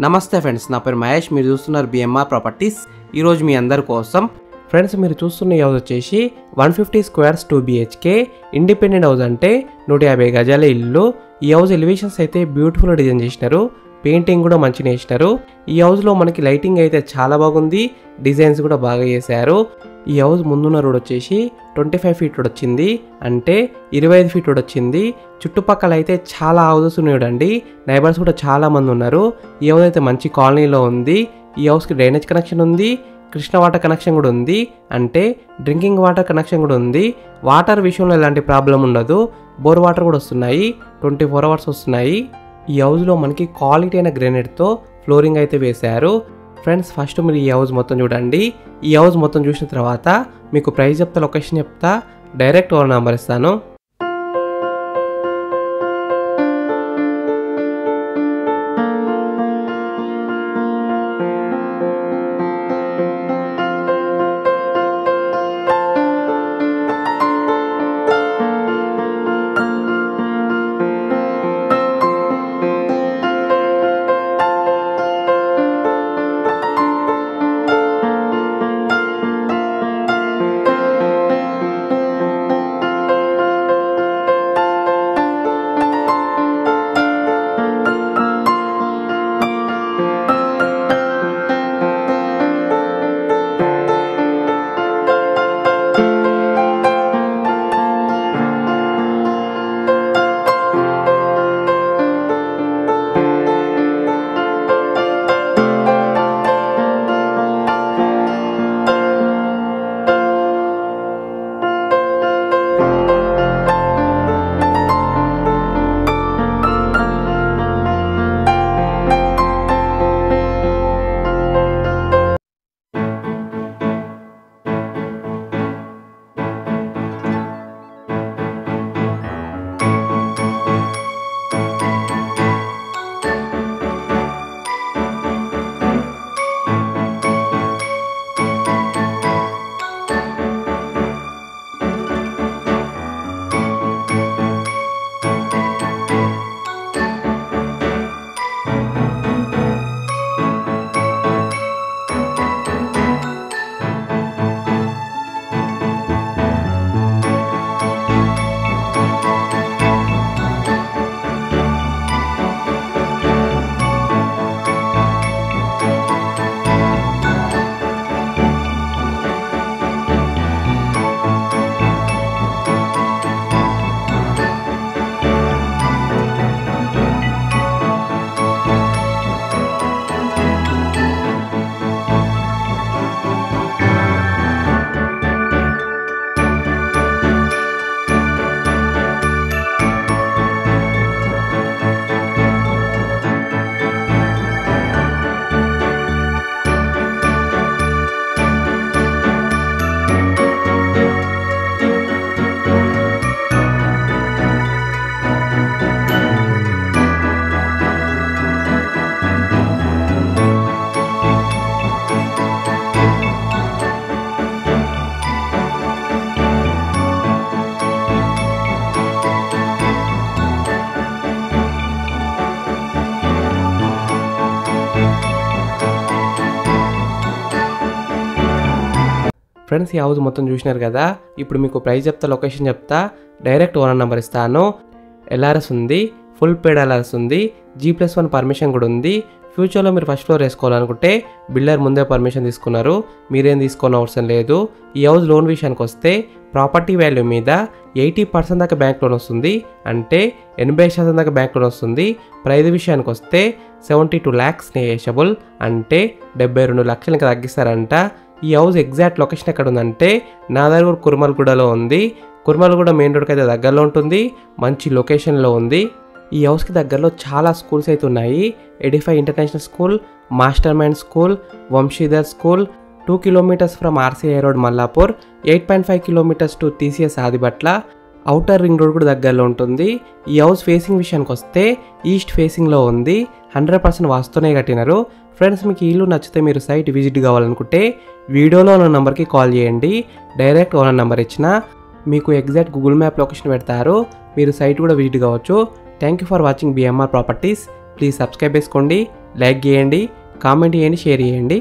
నమస్తే ఫ్రెండ్స్, నా పేరు మహేష్. మీరు చూస్తున్నారు బిఎంఆర్ ప్రాపర్టీస్. ఈరోజు మీ అందరి కోసం ఫ్రెండ్స్ మీరు చూస్తున్న ఈ హౌస్ వచ్చేసి 150 స్క్వేర్స్ 2 BHK ఇండిపెండెంట్ హౌస్, అంటే 150 గజాల ఇల్లు. ఈ హౌస్ ఎలివేషన్స్ అయితే బ్యూటిఫుల్ డిజైన్ చేసినారు, పెయింటింగ్ కూడా మంచిగా వేసినారు. ఈ హౌస్లో మనకి లైటింగ్ అయితే చాలా బాగుంది, డిజైన్స్ కూడా బాగా చేశారు. ఈ హౌస్ ముందున్న రోడ్ వచ్చేసి 25 ఫీట్ రోడ్ వచ్చింది, అంటే 25 ఫీట్ రోడ్ వచ్చింది. చుట్టుపక్కల అయితే చాలా హౌసెస్ ఉన్నాయండి, నైబర్స్ కూడా చాలా మంది ఉన్నారు. ఈ హౌస్ అయితే మంచి కాలనీలో ఉంది. ఈ హౌస్కి డ్రైనేజ్ కనెక్షన్ ఉంది, కృష్ణ వాటర్ కనెక్షన్ కూడా ఉంది, అంటే డ్రింకింగ్ వాటర్ కనెక్షన్ కూడా ఉంది. వాటర్ విషయంలో ఎలాంటి ప్రాబ్లం ఉండదు, బోర్ వాటర్ కూడా వస్తున్నాయి, 24 అవర్స్ వస్తున్నాయి. ఈ హౌస్లో మనకి క్వాలిటీ అయిన గ్రానైట్తో ఫ్లోరింగ్ అయితే వేశారు. ఫ్రెండ్స్ ఫస్ట్ మీరు ఈ హౌస్ మొత్తం చూడండి. ఈ హౌస్ మొత్తం చూసిన తర్వాత మీకు ప్రైస్ చెప్తా, లొకేషన్ చెప్తా, డైరెక్ట్ ఓనర్ నెంబర్ ఇస్తాను. ఫ్రెండ్స్ ఈ హౌస్ మొత్తం చూసినారు కదా, ఇప్పుడు మీకు ప్రైస్ చెప్తా, లొకేషన్ చెప్తా, డైరెక్ట్ ఓనర్ నెంబర్ ఇస్తాను. LRS ఉంది, ఫుల్ పేడ్ LRS ఉంది, G+1 పర్మిషన్ కూడా ఉంది. ఫ్యూచర్లో మీరు ఫస్ట్ ఫ్లోర్ వేసుకోవాలనుకుంటే బిల్డర్ ముందే పర్మిషన్ తీసుకున్నారు, మీరేం తీసుకోవాల్సిన అవసరం లేదు. ఈ హౌస్ లోన్ విషయానికి వస్తే ప్రాపర్టీ వాల్యూ మీద 80% దాకా బ్యాంక్ లోన్ వస్తుంది, అంటే 80% దాకా బ్యాంక్ లోన్ వస్తుంది. ప్రైస్ విషయానికి వస్తే 72 lakhs నెగోషియబుల్, అంటే 72 లక్షలు ఇంకా తగ్గిస్తారంట. ఈ హౌస్ ఎగ్జాక్ట్ లొకేషన్ ఎక్కడ ఉందంటే నాదర్గూర్ కుర్మల్గూడలో ఉంది. కుర్మల్గూడ మెయిన్ రోడ్కి అయితే దగ్గరలో ఉంటుంది, మంచి లొకేషన్లో ఉంది. ఈ హౌస్కి దగ్గరలో చాలా స్కూల్స్ అయితే ఉన్నాయి. Edify international school, master mind school, Vamshidhar school. 2 kilometers from RCI road Mallapur, 8.5 kilometers to TCS Adibatla. Outer ring road కూడా దగ్గరలో ఉంటుంది. ఈ హౌస్ ఫేసింగ్ విషయానికి వస్తే ఈస్ట్ ఫేసింగ్లో ఉంది, 100% వాస్తునే కట్టినారు. ఫ్రెండ్స్ మీకు ఈ ఇల్లు నచ్చితే మీరు సైట్ విజిట్ కావాలనుకుంటే వీడియోలో ఉన్న నెంబర్కి కాల్ చేయండి. డైరెక్ట్ ఓనర్ నెంబర్ ఇచ్చిన మీకు ఎగ్జాక్ట్ గూగుల్ మ్యాప్ లొకేషన్ పెడతారు, మీరు సైట్ కూడా విజిట్ కావచ్చు. Thank you for watching BMR properties. Please subscribe చేసుకోండి, లైక్ చేయండి, కామెంట్ చేయండి, షేర్ చేయండి.